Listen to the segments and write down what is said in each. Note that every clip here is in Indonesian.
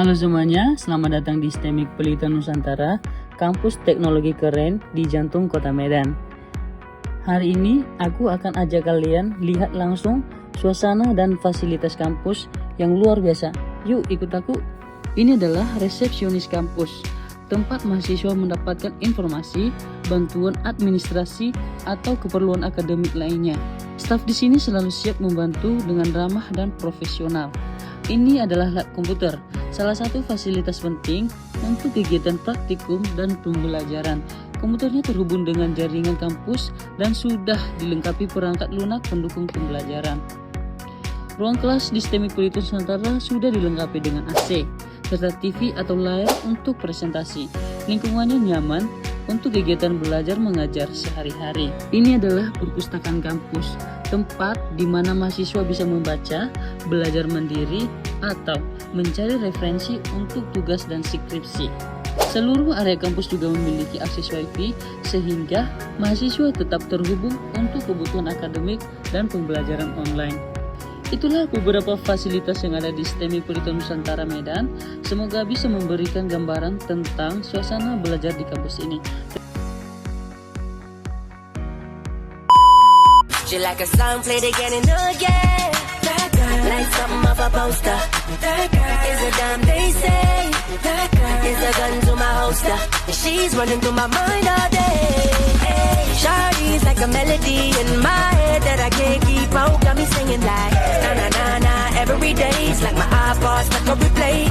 Halo semuanya, selamat datang di STEMIK Pelita Nusantara, kampus teknologi keren di jantung kota Medan. Hari ini aku akan ajak kalian lihat langsung suasana dan fasilitas kampus yang luar biasa. Yuk ikut aku. Ini adalah resepsionis kampus, tempat mahasiswa mendapatkan informasi, bantuan administrasi, atau keperluan akademik lainnya. Staf di sini selalu siap membantu dengan ramah dan profesional. Ini adalah lab komputer, salah satu fasilitas penting untuk kegiatan praktikum dan pembelajaran. Komputernya terhubung dengan jaringan kampus dan sudah dilengkapi perangkat lunak pendukung pembelajaran. Ruang kelas di STEMIK Pelita Nusantara sudah dilengkapi dengan AC, serta TV atau layar untuk presentasi. Lingkungannya nyaman untuk kegiatan belajar mengajar sehari-hari. Ini adalah perpustakaan kampus, tempat di mana mahasiswa bisa membaca, belajar mandiri, atau mencari referensi untuk tugas dan skripsi. Seluruh area kampus juga memiliki akses Wi-Fi sehingga mahasiswa tetap terhubung untuk kebutuhan akademik dan pembelajaran online. Itulah beberapa fasilitas yang ada di STEMIK Pelita Nusantara Medan. Semoga bisa memberikan gambaran tentang suasana belajar di kampus ini. She like a song played again and again. That girl, like something off a poster. That girl is a damn they say. That girl is a gun to my holster. And she's running through my mind all day. Hey, Shawty's like a melody in my head that I can't keep out. Got me singing like na na na na every day. It's like my iPod's like a replay.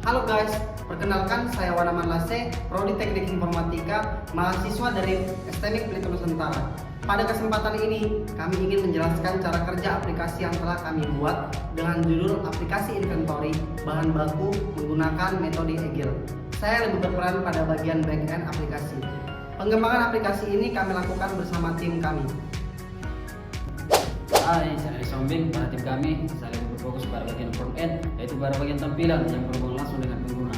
Halo guys, perkenalkan saya Wanaman Lase, Prodi Teknik Informatika, mahasiswa dari STEMIK Pelita Nusantara. Pada kesempatan ini, kami ingin menjelaskan cara kerja aplikasi yang telah kami buat dengan judul aplikasi inventory bahan baku menggunakan metode Agile. Saya lebih berperan pada bagian back-end aplikasi. Pengembangan aplikasi ini kami lakukan bersama tim kami. Hai, saya Sombing. Pada tim kami, saya lebih berfokus pada bagian front-end, yaitu pada bagian tampilan yang berhubungan langsung dengan pengguna.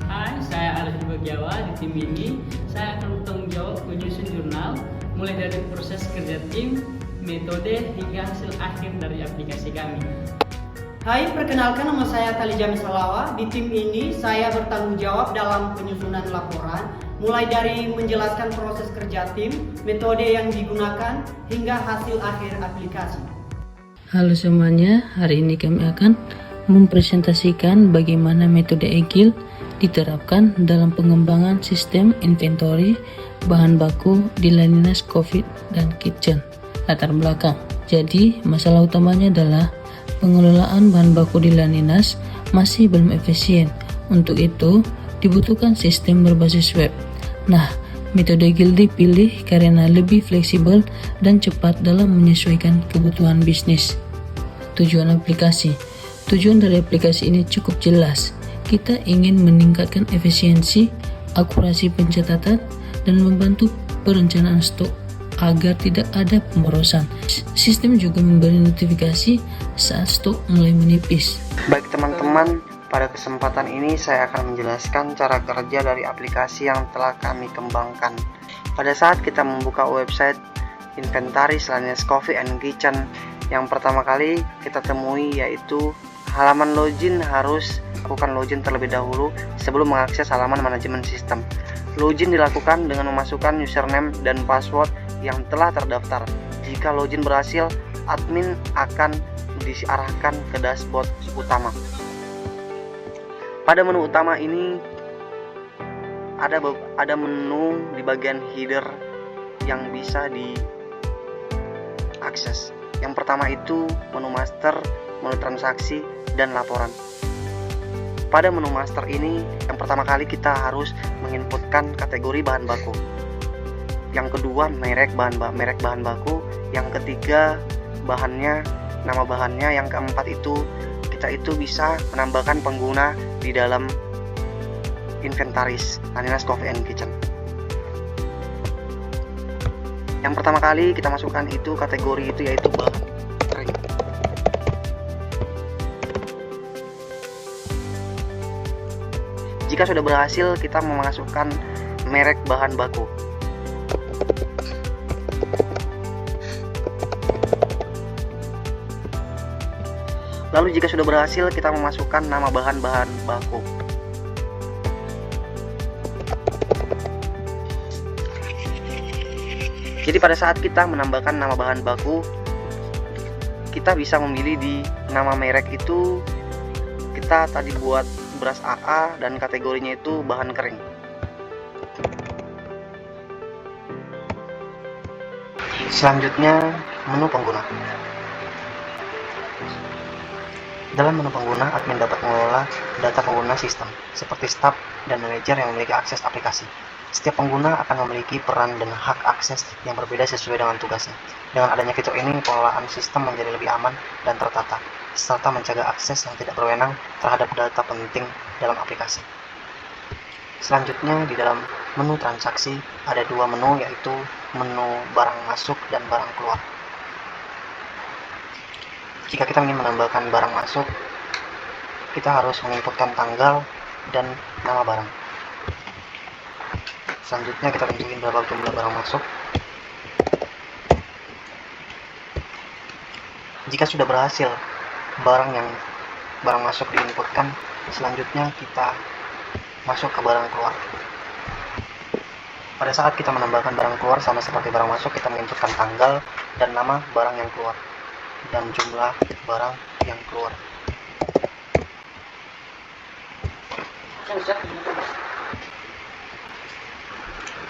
Hai, saya Arif Bagiawa. Di tim ini, saya akan bertanggung jawab menyusun jurnal, mulai dari proses kerja tim, metode, hingga hasil akhir dari aplikasi kami. Hai, perkenalkan nama saya Talija Misalawa. Di tim ini saya bertanggung jawab dalam penyusunan laporan, mulai dari menjelaskan proses kerja tim, metode yang digunakan, hingga hasil akhir aplikasi. Halo semuanya, hari ini kami akan mempresentasikan bagaimana metode Agile diterapkan dalam pengembangan sistem inventory bahan baku di Laninas Coffee dan Kitchen. Latar belakang. Jadi, masalah utamanya adalah pengelolaan bahan baku di Laninas masih belum efisien. Untuk itu, dibutuhkan sistem berbasis web. Nah, metode Agile dipilih karena lebih fleksibel dan cepat dalam menyesuaikan kebutuhan bisnis. Tujuan aplikasi. Tujuan dari aplikasi ini cukup jelas. Kita ingin meningkatkan efisiensi, akurasi pencatatan, dan membantu perencanaan stok agar tidak ada pemborosan. Sistem juga memberi notifikasi saat stok mulai menipis. Baik teman-teman, pada kesempatan ini saya akan menjelaskan cara kerja dari aplikasi yang telah kami kembangkan. Pada saat kita membuka website Inventaris Laninas Coffee and Kitchen, yang pertama kali kita temui yaitu halaman login. Harus lakukan login terlebih dahulu sebelum mengakses halaman manajemen sistem. Login dilakukan dengan memasukkan username dan password yang telah terdaftar. Jika login berhasil, admin akan diarahkan ke dashboard utama. Pada menu utama ini ada menu di bagian header yang bisa diakses. Yang pertama itu menu master, menu transaksi, dan laporan. Pada menu master ini, yang pertama kali kita harus menginputkan kategori bahan baku. Yang kedua, merek bahan baku. Yang ketiga, bahannya, nama bahannya. Yang keempat itu kita bisa menambahkan pengguna di dalam Inventaris Laninas Coffee and Kitchen. Yang pertama kali kita masukkan itu kategori itu yaitu bahan kering. Jika sudah berhasil, kita memasukkan merek bahan baku. Lalu jika sudah berhasil, kita memasukkan nama bahan-bahan baku. Jadi pada saat kita menambahkan nama bahan baku, kita bisa memilih di nama merek itu. Kita tadi buat beras AA dan kategorinya itu bahan kering. Selanjutnya, menu pengguna. Dalam menu pengguna, admin dapat mengelola data pengguna sistem, seperti staf dan manajer yang memiliki akses aplikasi. Setiap pengguna akan memiliki peran dan hak akses yang berbeda sesuai dengan tugasnya. Dengan adanya fitur ini, pengelolaan sistem menjadi lebih aman dan tertata, serta mencegah akses yang tidak berwenang terhadap data penting dalam aplikasi. Selanjutnya, di dalam menu transaksi ada dua menu, yaitu menu barang masuk dan barang keluar. Jika kita ingin menambahkan barang masuk, kita harus menginputkan tanggal dan nama barang. Selanjutnya kita tentuin berapa jumlah barang masuk. Jika sudah berhasil barang masuk diinputkan, selanjutnya kita masuk ke barang keluar. Pada saat kita menambahkan barang keluar, sama seperti barang masuk, kita menginputkan tanggal dan nama barang yang keluar dan jumlah barang yang keluar.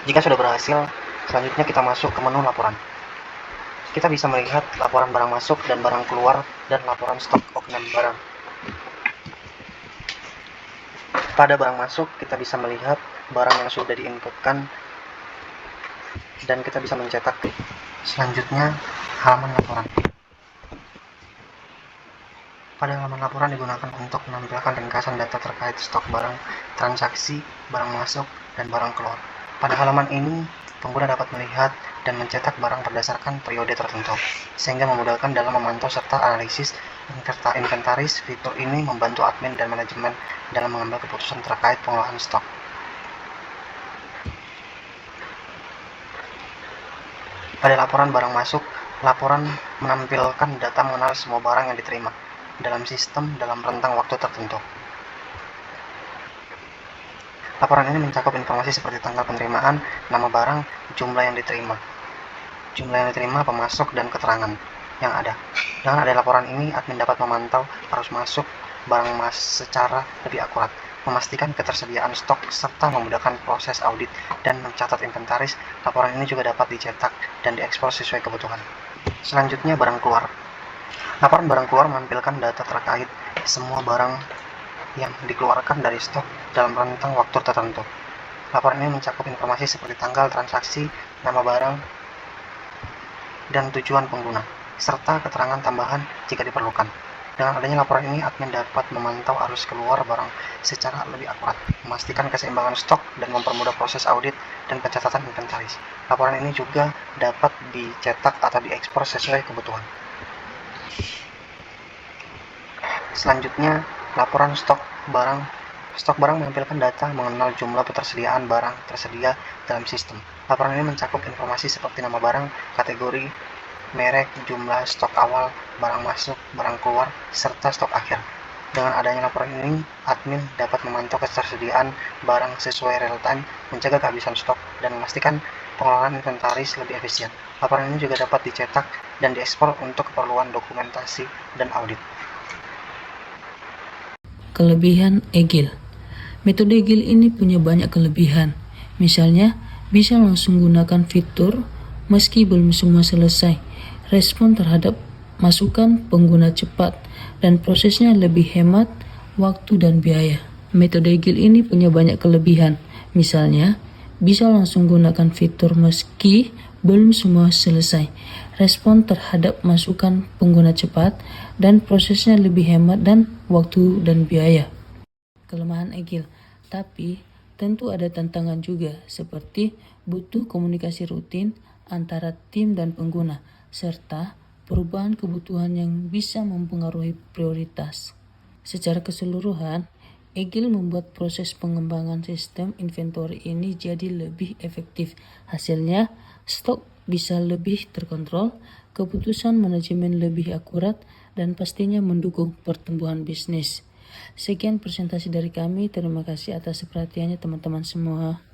Jika sudah berhasil, selanjutnya kita masuk ke menu laporan. Kita bisa melihat laporan barang masuk dan barang keluar dan laporan stok oknum barang. Pada barang masuk, kita bisa melihat barang yang sudah diinputkan dan kita bisa mencetak. Selanjutnya, halaman laporan. Pada halaman laporan digunakan untuk menampilkan ringkasan data terkait stok barang, transaksi, barang masuk, dan barang keluar. Pada halaman ini, pengguna dapat melihat dan mencetak barang berdasarkan periode tertentu, sehingga memudahkan dalam memantau serta analisis inventaris. Fitur ini membantu admin dan manajemen dalam mengambil keputusan terkait pengelolaan stok. Pada laporan barang masuk, laporan menampilkan data mengenal semua barang yang diterima dalam sistem dalam rentang waktu tertentu. Laporan ini mencakup informasi seperti tanggal penerimaan, nama barang, jumlah yang diterima, pemasok, dan keterangan yang ada. Dengan adanya laporan ini, admin dapat memantau arus masuk barang secara lebih akurat, memastikan ketersediaan stok, serta memudahkan proses audit dan mencatat inventaris. Laporan ini juga dapat dicetak dan diekspor sesuai kebutuhan. Selanjutnya, barang keluar. Laporan barang keluar menampilkan data terkait semua barang yang dikeluarkan dari stok dalam rentang waktu tertentu. Laporan ini mencakup informasi seperti tanggal transaksi, nama barang, dan tujuan pengguna, serta keterangan tambahan jika diperlukan. Dengan adanya laporan ini, admin dapat memantau arus keluar barang secara lebih akurat, memastikan keseimbangan stok, dan mempermudah proses audit dan pencatatan inventaris. Laporan ini juga dapat dicetak atau diekspor sesuai kebutuhan. Selanjutnya, laporan stok barang. Stok barang menampilkan data mengenal jumlah ketersediaan barang tersedia dalam sistem. Laporan ini mencakup informasi seperti nama barang, kategori, merek, jumlah stok awal, barang masuk, barang keluar, serta stok akhir. Dengan adanya laporan ini, admin dapat memantau ketersediaan barang sesuai real time, mencegah kehabisan stok, dan memastikan pengelolaan inventaris lebih efisien. Laporan ini juga dapat dicetak dan diekspor untuk keperluan dokumentasi dan audit. Kelebihan Egil. Metode Egil ini punya banyak kelebihan. Misalnya, bisa langsung gunakan fitur meski belum semua selesai. Respon terhadap masukan pengguna cepat dan prosesnya lebih hemat waktu dan biaya. Metode Egil ini punya banyak kelebihan. Misalnya, bisa langsung gunakan fitur meski belum semua selesai. Respon terhadap masukan pengguna cepat dan prosesnya lebih hemat dan waktu dan biaya. Kelemahan Egil, tapi tentu ada tantangan juga, seperti butuh komunikasi rutin antara tim dan pengguna, serta perubahan kebutuhan yang bisa mempengaruhi prioritas. Secara keseluruhan, Egil membuat proses pengembangan sistem inventory ini jadi lebih efektif. Hasilnya, stok bisa lebih terkontrol, keputusan manajemen lebih akurat, dan pastinya mendukung pertumbuhan bisnis. Sekian presentasi dari kami. Terima kasih atas perhatiannya teman-teman semua.